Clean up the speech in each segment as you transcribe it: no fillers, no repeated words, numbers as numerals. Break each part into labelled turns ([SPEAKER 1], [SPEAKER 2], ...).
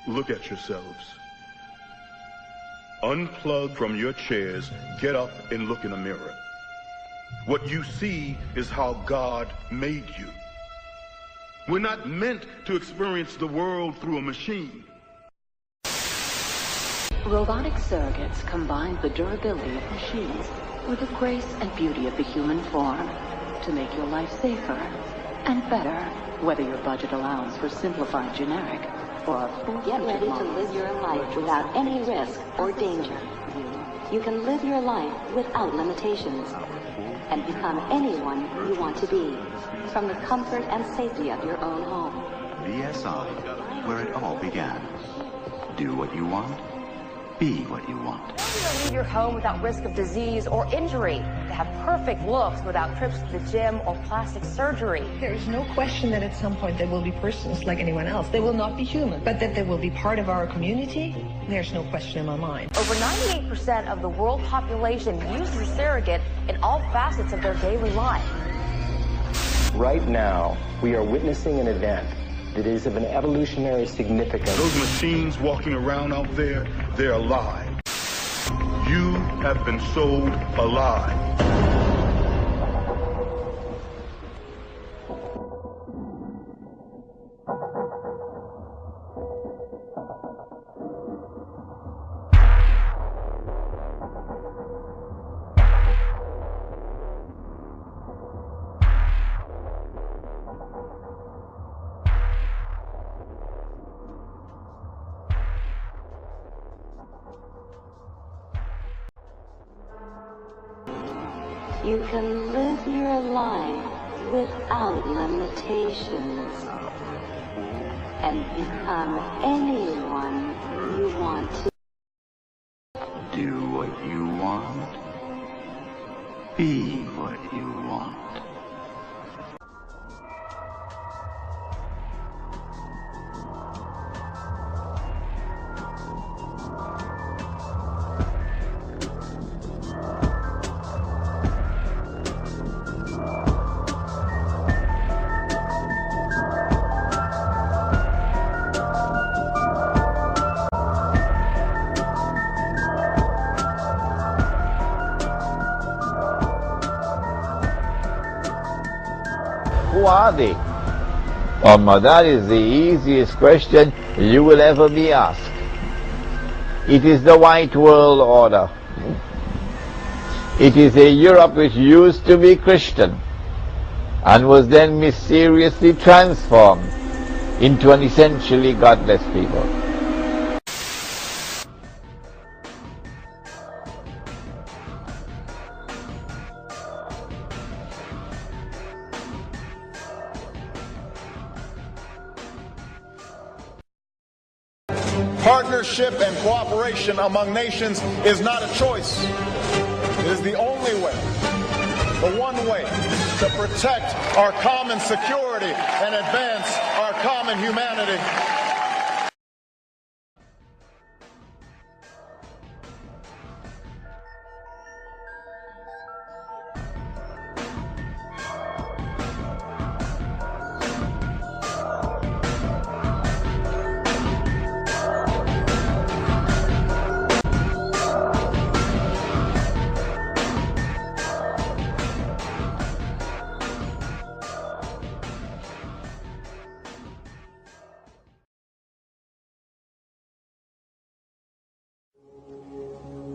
[SPEAKER 1] Look at yourselves. Unplug from your chairs, get up and look in a mirror. What you see is how God made you. We're not meant to experience the world through a machine.
[SPEAKER 2] Robotic surrogates combine the durability of machines with the grace and beauty of the human form to make your life safer and better, whether your budget allows for simplified generic or a full.
[SPEAKER 3] Get ready to live your life without any risk or danger. You can live your life without limitations and become anyone you want to be from the comfort and safety of your own home.
[SPEAKER 4] BSI, where it all began. Do what you want. Be what you want.
[SPEAKER 5] You don't leave your home without risk of disease or injury. To have perfect looks without trips to the gym or plastic surgery.
[SPEAKER 6] There is no question that at some point there will be persons like anyone else. They will not be human, but that they will be part of our community, there's no question in my mind.
[SPEAKER 5] Over 98% of the world population uses a surrogate in all facets of their daily life.
[SPEAKER 7] Right now, we are witnessing an event that is of an evolutionary significance.
[SPEAKER 1] Those machines walking around out there, they're alive. You have been sold a lie.
[SPEAKER 3] You can live your life without limitations and become anyone you want to.
[SPEAKER 4] Do what you want. Be what you want.
[SPEAKER 8] Who are they? That is the easiest question you will ever be asked. It is the white world order. It is a Europe which used to be Christian and was then mysteriously transformed into an essentially godless people.
[SPEAKER 9] Partnership and cooperation among nations is not a choice. It is the only way, the one way to protect our common security and advance our common humanity.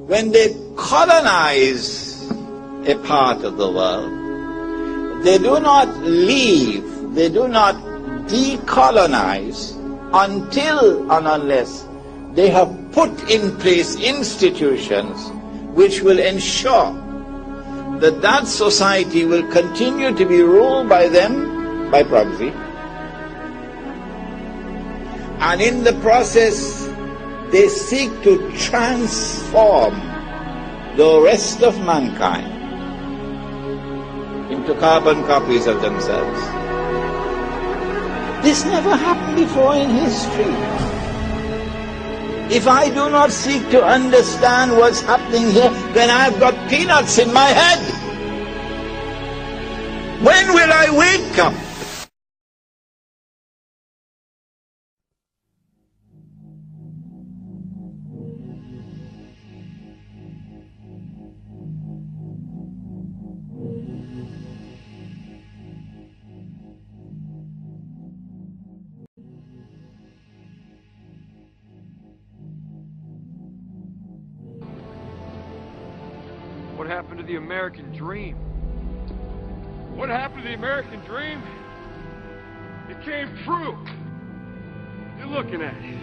[SPEAKER 10] When they colonize a part of the world, they do not leave, they do not decolonize until and unless they have put in place institutions which will ensure that that society will continue to be ruled by them by proxy, and in the process they seek to transform the rest of mankind into carbon copies of themselves. This never happened before in history. If I do not seek to understand what's happening here, then I've got peanuts in my head. When will I wake up?
[SPEAKER 11] what happened to the American dream. What happened to the American dream? It came true. You're looking at it.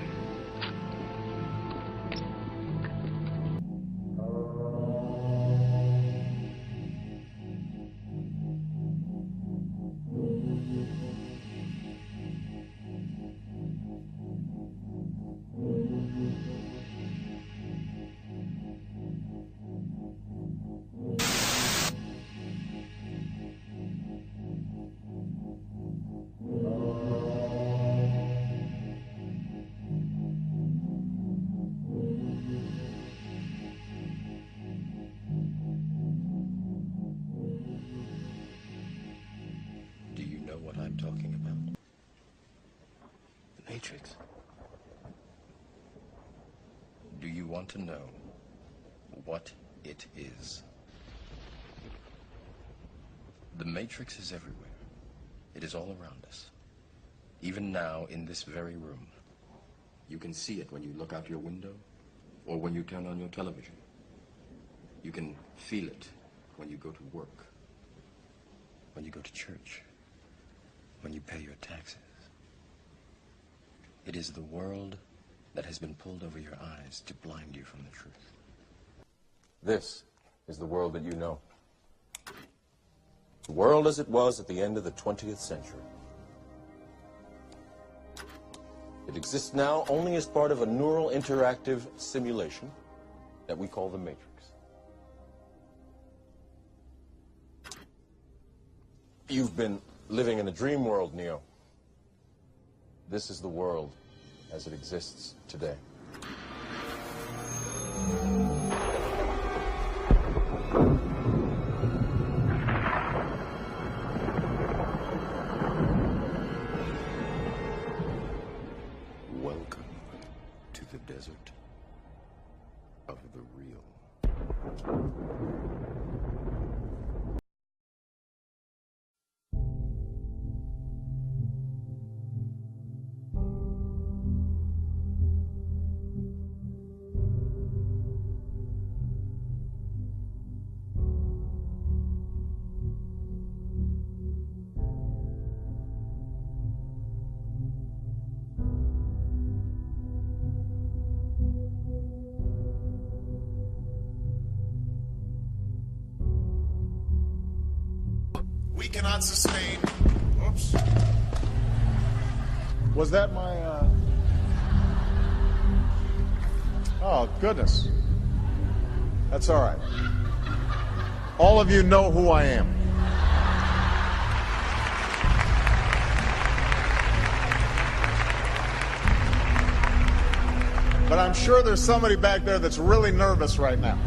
[SPEAKER 12] What I'm talking about. The Matrix. Do you want to know what it is? The Matrix is everywhere. It is all around us. Even now, in this very room. You can see it when you look out your window or when you turn on your television. You can feel it when you go to work, when you go to church, when you pay your taxes. It is the world that has been pulled over your eyes to blind you from the truth.
[SPEAKER 13] This is the world that you know. The world as it was at the end of the 20th century. It exists now only as part of a neural interactive simulation that we call the Matrix. You've been living in a dream world, Neo. This is the world as it exists today.
[SPEAKER 12] Welcome to the desert of the real.
[SPEAKER 9] We cannot sustain. Oops. Was that my, Oh, goodness. That's all right. All of you know who I am. But I'm sure there's somebody back there that's really nervous right now.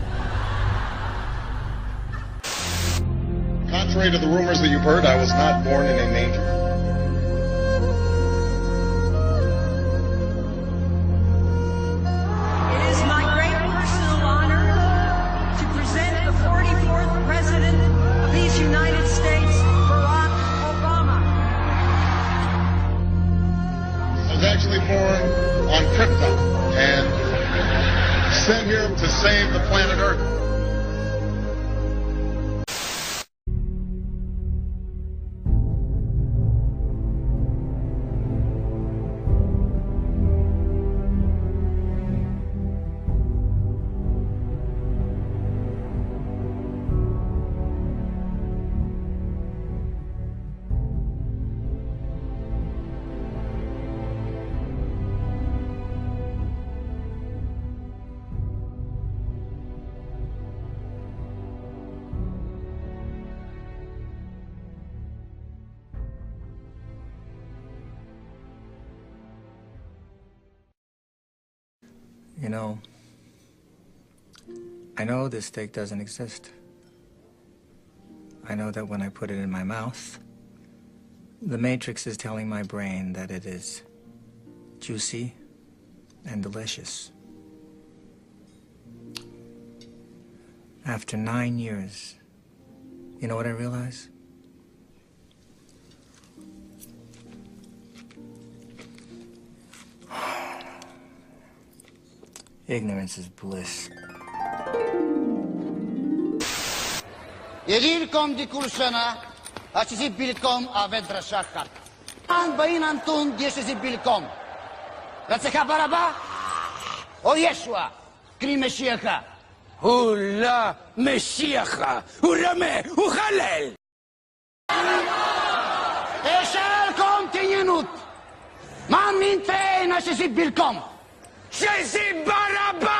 [SPEAKER 9] Contrary to the rumors that you've heard, I was not born in a manger.
[SPEAKER 14] It is my great personal honor to present the 44th President of these United States, Barack Obama.
[SPEAKER 9] I was actually born on Krypton and sent here to save the planet Earth.
[SPEAKER 15] You know, I know this steak doesn't exist. I know that when I put it in my mouth, the Matrix is telling my brain that it is juicy and delicious. After 9 years, you know what I realize? Ignorance is bliss.
[SPEAKER 16] يديركم دي كل سنة أتسيب بلكم أفدر شاكر أن بين أنتون دي أتسيب بلكم رتسكا برابا أو يشوى كريم الشيخة هلا مشيخة ورمي وخلل إيشالكم تنينوت ما من فين أتسيب بلكم شيسيب برابا.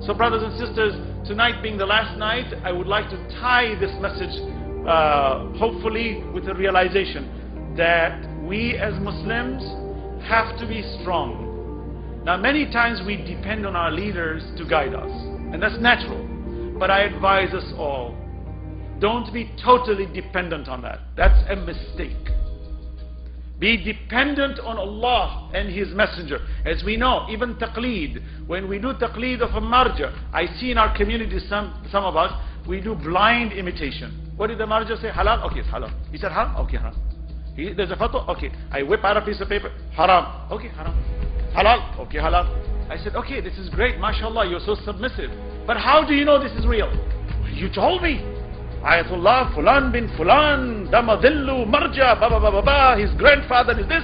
[SPEAKER 17] So brothers and sisters, tonight being the last night, I would like to tie this message, hopefully with a realization that we as Muslims have to be strong. Now many times we depend on our leaders to guide us, and that's natural. But I advise us all, don't be totally dependent on that. That's a mistake. Be dependent on Allah and His Messenger. As we know, even taqleed, when we do taqleed of a marja, I see in our community some of us, we do blind imitation. What did the marja say? Halal? Okay, it's halal. He said haram? Okay, haram. There's a fatwa? Okay. I whip out a piece of paper. Haram. Okay, haram. Halal? Okay, halal. I said, okay, this is great. MashaAllah, you're so submissive. But how do you know this is real? You told me. Ayatullah Fulan bin Fulan, Damadillu, Marja, ba, his grandfather is this.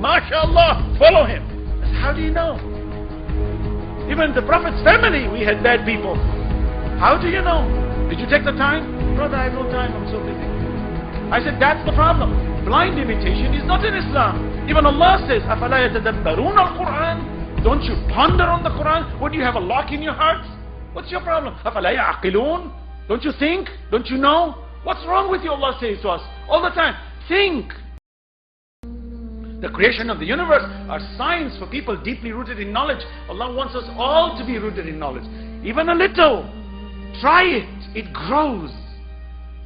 [SPEAKER 17] MashaAllah, follow him. I said, how do you know? Even the Prophet's family, we had bad people. How do you know? Did you take the time? Brother, I have no time, I'm so busy. I said, that's the problem. Blind imitation is not in Islam. Even Allah says, أَفَلَا يَتَدَبَّرُونَ الْقُرْآنِ? Don't you ponder on the Quran? What, do you have a lock in your hearts? What's your problem? أَفَلَا يَعْقِلُونَ? Don't you think? Don't you know? What's wrong with you? Allah says to us all the time. Think. The creation of the universe are signs for people deeply rooted in knowledge. Allah wants us all to be rooted in knowledge. Even a little. Try it. It grows.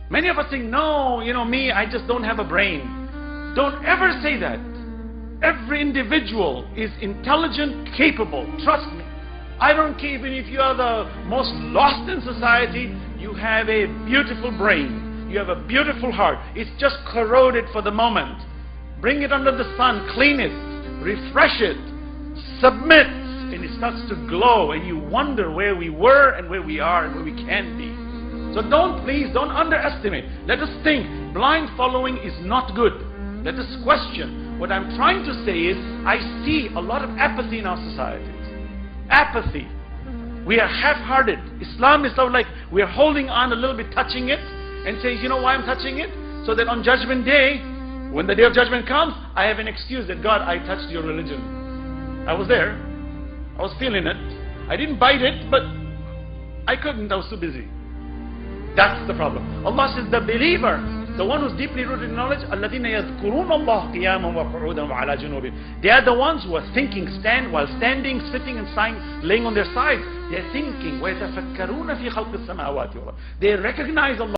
[SPEAKER 17] Many of us think, no, me, I just don't have a brain. Don't ever say that. Every individual is intelligent, capable. Trust me. I don't care even if you are the most lost in society. You have a beautiful brain. You have a beautiful heart. It's just corroded for the moment. Bring it under the sun, clean it, refresh it, submit, and it starts to glow, and you wonder where we were and where we are and where we can be. So please don't underestimate. Let us think. Blind following is not good. Let us question. What I'm trying to say is, I see a lot of apathy in our societies. Apathy. We are half-hearted. Islam is sort of like we're holding on a little bit, touching it, and saying, you know why I'm touching it? So that on Judgment Day, when the Day of Judgment comes, I have an excuse that, God, I touched your religion. I was there. I was feeling it. I didn't bite it, but I couldn't. I was too busy. That's the problem. Allah says the believer, the one who's deeply rooted in knowledge, الَّذِينَ يَذْكُرُونَ اللَّهَ قِيَامًا وَقُعُودًا وَعَلَى جُنُوبِهِمْ. They are the ones who are thinking, while standing, sitting and laying on their sides. They're thinking. وَيَتَفَكَّرُونَ فِي خَلْقِ السَّمَاوَاتِ وَالْأَرْضِ. They recognize Allah.